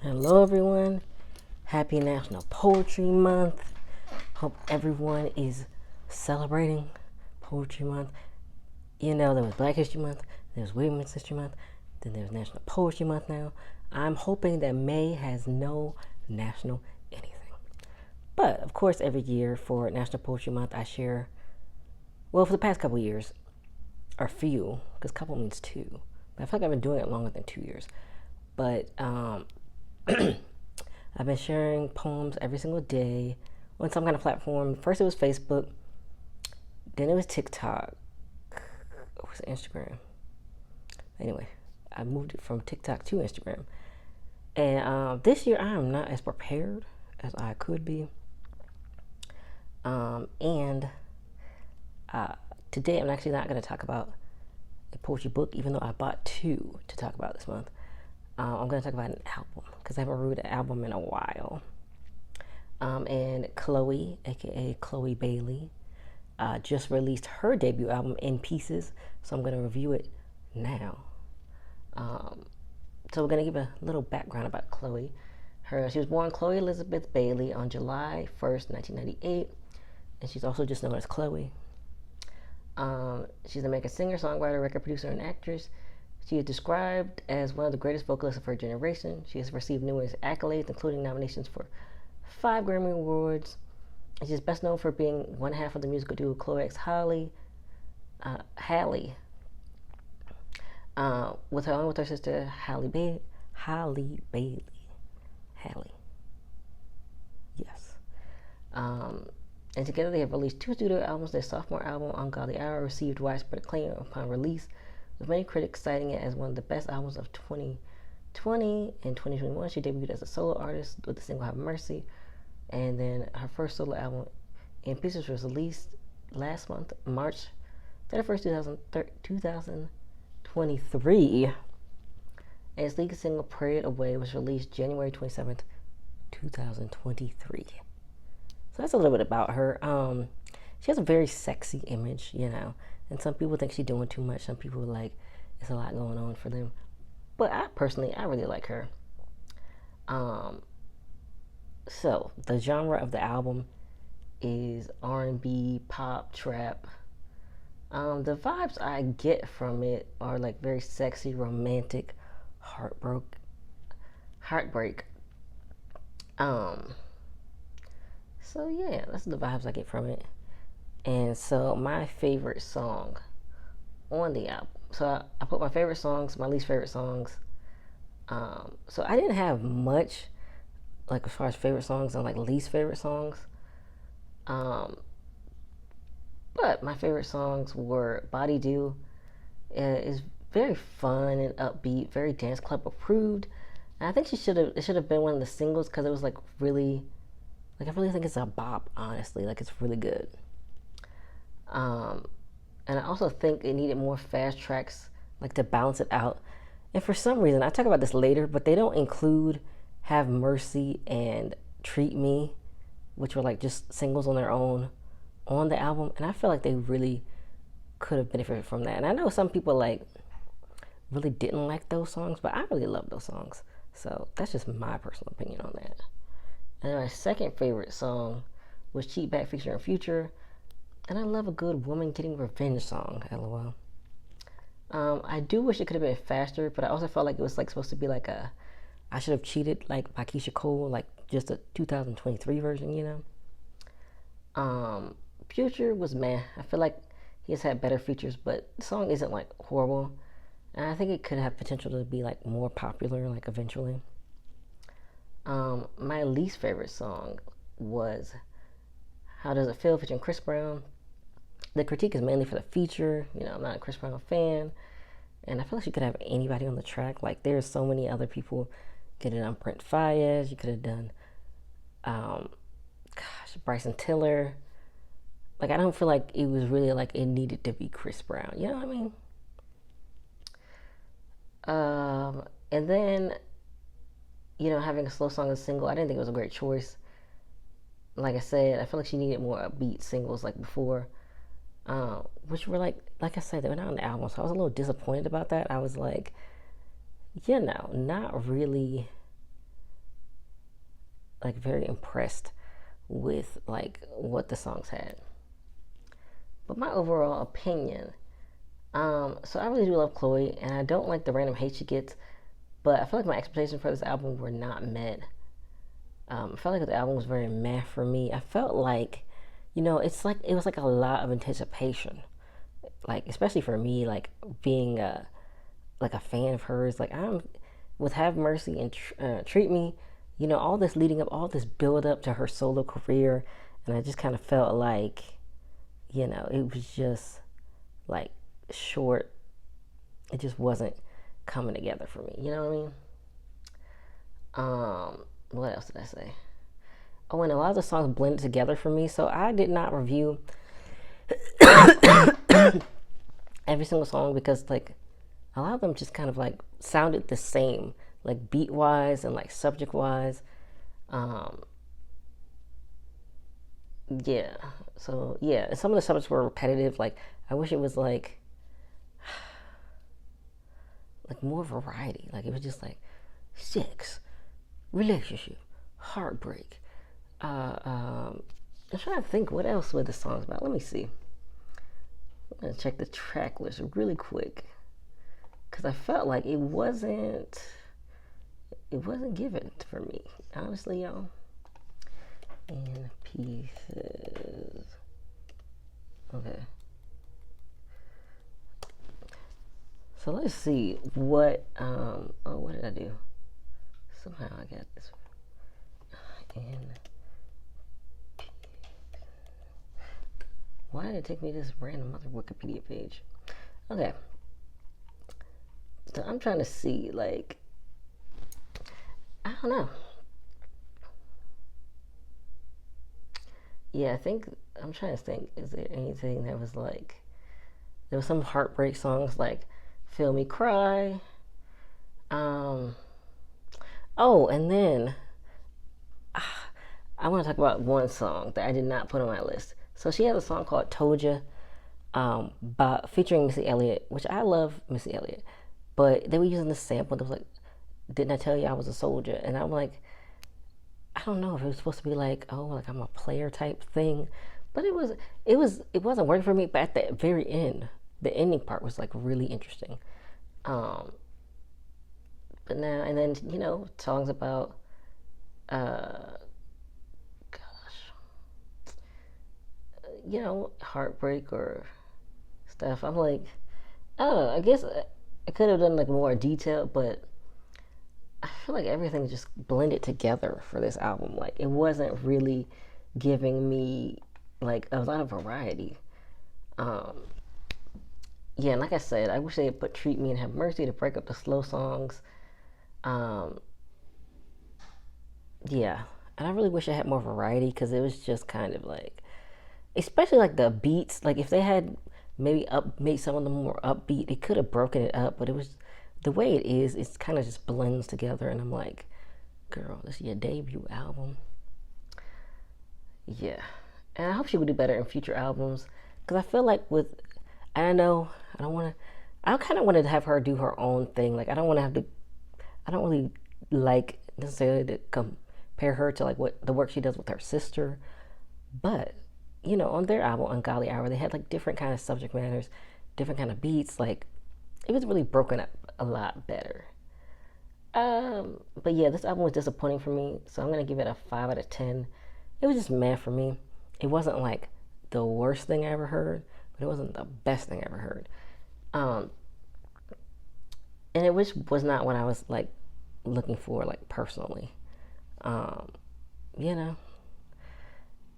Hello, everyone. Happy National Poetry Month. Hope everyone is celebrating Poetry Month. You know, there was Black History Month, there's Women's History Month, then there's National Poetry Month now. I'm hoping that May has no national anything. But, of course, every year for National Poetry Month, I share, well, for the past couple years, or few, because couple means two. But I feel like I've been doing it longer than 2 years. But, I've been sharing poems every single day on some kind of platform. First it was Facebook, then it was TikTok, it was Instagram. Anyway, I moved it from TikTok to Instagram. And this year I am not as prepared as I could be. And today I'm actually not going to talk about a poetry book, even though I bought two to talk about this month. I'm going to talk about an album because I haven't reviewed an album in a while. And Chloe, aka Chloe Bailey, just released her debut album In Pieces, so I'm going to review it now. So we're going to give a little background about Chloe. She was born Chloe Elizabeth Bailey on July 1st, 1998, and she's also just known as Chloe. She's an American singer, songwriter, record producer, and actress. She is described as one of the greatest vocalists of her generation. She has received numerous accolades, including nominations for 5 Grammy Awards. And she's best known for being one half of the musical duo Chloe X Halle, with her sister Halle Bailey. Yes. And together they have released 2 studio albums. Their sophomore album, Ungodly Hour, received widespread acclaim upon release, with many critics citing it as one of the best albums of 2020 and 2021. She debuted as a solo artist with the single Have Mercy, and then her first solo album, In Pieces, was released last month, March 31st, 2023. And its lead single, Parade Away, was released January 27th, 2023. So that's a little bit about her. She has a very sexy image, and some people think she's doing too much. Some people are like, it's a lot going on for them. But I really like her. So the genre of the album is R&B, pop, trap. The vibes I get from it are like very sexy, romantic, heartbreak. So yeah, that's the vibes I get from it. And so my favorite song on the album. So I put my favorite songs, my least favorite songs. So I didn't have much, like as far as favorite songs and like least favorite songs. But my favorite songs were Body Do. It's very fun and upbeat, very dance club approved. And I think it should have been one of the singles because it was like really, like I really think it's a bop, honestly. Like it's really good. And I also think it needed more fast tracks, like to balance it out. And for some reason, I talk about this later, but they don't include Have Mercy and Treat Me, which were like just singles on their own on the album. And I feel like they really could have benefited from that. And I know some people like really didn't like those songs, but I really love those songs. So that's just my personal opinion on that. And then my second favorite song was Cheat Back featuring Future. And I love a good woman getting revenge song, LOL. I do wish it could have been faster, but I also felt like it was like supposed to be like a I Should Have Cheated, like by Keisha Cole, like just a 2023 version, Future was meh. I feel like he has had better features, but the song isn't like horrible. And I think it could have potential to be like more popular, like eventually. My least favorite song was How Does It Feel featuring Chris Brown. The critique is mainly for the feature. I'm not a Chris Brown fan, and I feel like you could have anybody on the track. Like there's so many other people. You could have done Brent Faiyaz. You could have done, Bryson Tiller. Like I don't feel like it was really like it needed to be Chris Brown. You know what I mean? And then, having a slow song as a single, I didn't think it was a great choice. Like I said, I feel like she needed more upbeat singles like before. Which were like I said, they were not on the album, so I was a little disappointed about that. I was like, not really like very impressed with like what the songs had. But my overall opinion, so I really do love Chloe, and I don't like the random hate she gets. But I feel like my expectations for this album were not met. I felt like the album was very meh for me. I felt like, it's like it was like a lot of anticipation, like especially for me, like being like a fan of hers. Like I'm with Have Mercy and Treat Me, all this leading up, all this build up to her solo career, and I just kind of felt like, it was just like short. It just wasn't coming together for me. You know what I mean? What else did I say? Oh, and a lot of the songs blended together for me, so I did not review every single song because like a lot of them just kind of like sounded the same, like beat wise and like subject wise. Um, yeah. So yeah, and some of the subjects were repetitive. Like I wish it was like more variety. Like it was just like sex, relationship, heartbreak. I'm trying to think what else were the songs about. Let me see. I'm gonna check the track list really quick because I felt like it wasn't given for me. Honestly, y'all. In pieces. Okay. So let's see what. What did I do? Somehow I got this. In. Why did it take me to this random other Wikipedia page? Okay. So I'm trying to see, like, I don't know. Yeah, I think, I'm trying to think, is there anything that was like, there was some heartbreak songs like Feel Me Cry. Um, oh, and then I want to talk about one song that I did not put on my list. So she has a song called Told Ya, featuring Missy Elliott, which I love Missy Elliott. But they were using this sample that was like, didn't I tell you I was a soldier? And I'm like, I don't know if it was supposed to be like, oh, like I'm a player type thing. But it wasn't working for me. But at the very end, the ending part was like really interesting. Um, but now, and then, songs about, uh, heartbreak or stuff. I'm like, I don't know. I guess I could have done like more detail, but I feel like everything just blended together for this album. Like it wasn't really giving me like a lot of variety. Um, yeah, and like I said, I wish they had put "Treat Me" and "Have Mercy" to break up the slow songs. Um, yeah, and I really wish I had more variety because it was just kind of like, especially like the beats. Like if they had maybe made some of them more upbeat, it could have broken it up. But it was the way it is. It's kind of just blends together, and I'm like, girl, this is your debut album. Yeah, and I hope she would do better in future albums because I feel like with, I don't know, I don't want to. I kind of wanted to have her do her own thing. Like I don't want to have to. I don't really like necessarily to compare her to like what the work she does with her sister, but on their album Ungodly Hour, they had like different kind of subject matters, different kind of beats. Like it was really broken up a lot better. But yeah, this album was disappointing for me, so I'm gonna give it a 5 out of 10. It was just meh for me. It wasn't like the worst thing I ever heard, but it wasn't the best thing I ever heard. Um, and it was not what I was like looking for, like personally. Um, you know,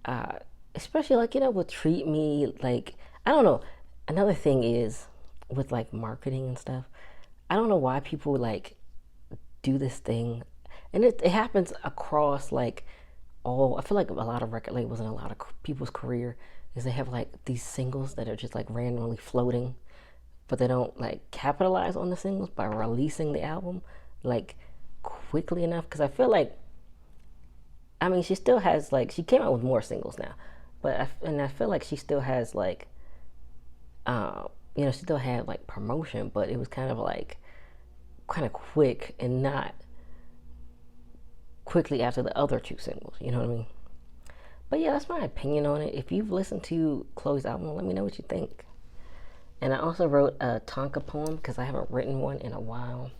uh, especially like with Treat Me. Like I don't know. Another thing is with like marketing and stuff. I don't know why people like do this thing, and it happens across like all. I feel like a lot of record labels and a lot of people's career is they have like these singles that are just like randomly floating, but they don't like capitalize on the singles by releasing the album like quickly enough. Because I feel like, I mean, she still has like she came out with more singles now, but I feel like she still has like, she still had like promotion, but it was kind of like kind of quick and not quickly after the other two singles. You know what I mean? But yeah, that's my opinion on it. If you've listened to Chloe's album, let me know what you think. And I also wrote a Tanka poem because I haven't written one in a while.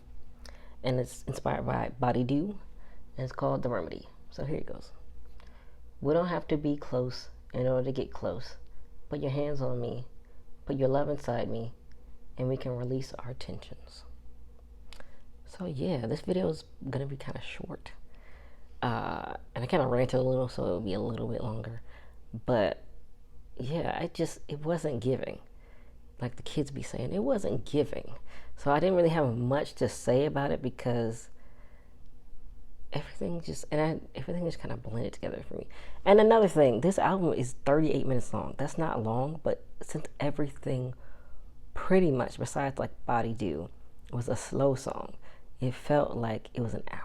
And it's inspired by Body Do. And it's called The Remedy. So here it goes. We don't have to be close in order to get close. Put your hands on me. Put your love inside me. And we can release our tensions. So yeah, this video is going to be kind of short. And I kind of ranted a little, so it'll be a little bit longer. But yeah, it wasn't giving. Like the kids be saying, it wasn't giving. So I didn't really have much to say about it because everything just kind of blended together for me. And another thing, this album is 38 minutes long. That's not long, but since everything pretty much, besides like Body Do, was a slow song, it felt like it was an hour.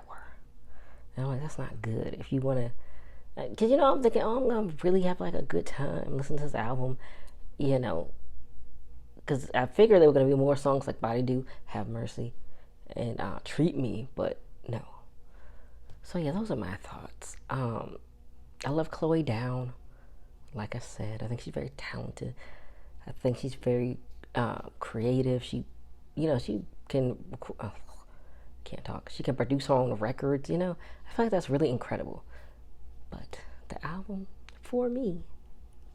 And I'm like, that's not good. If you want to, because I'm thinking, oh, I'm going to really have like a good time listening to this album, because I figured there were going to be more songs like Body Do, Have Mercy, and Treat Me, but no. So yeah, those are my thoughts. I love Chloe Down. Like I said, I think she's very talented. I think she's very creative. She can, can't talk. She can produce her own records, I feel like that's really incredible. But the album, for me,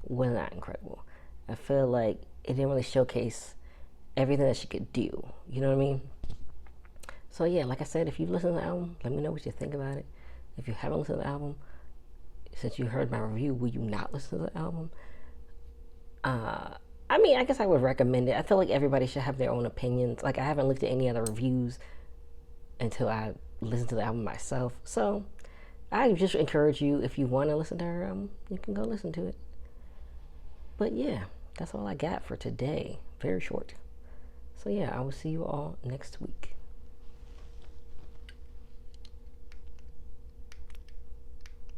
was not incredible. I feel like it didn't really showcase everything that she could do. You know what I mean? So yeah, like I said, if you've listened to the album, let me know what you think about it. If you haven't listened to the album, since you heard my review, will you not listen to the album? I guess I would recommend it. I feel like everybody should have their own opinions. Like, I haven't looked at any other reviews until I listened to the album myself. So I just encourage you, if you want to listen to her album, you can go listen to it. But yeah, that's all I got for today. Very short. So yeah, I will see you all next week.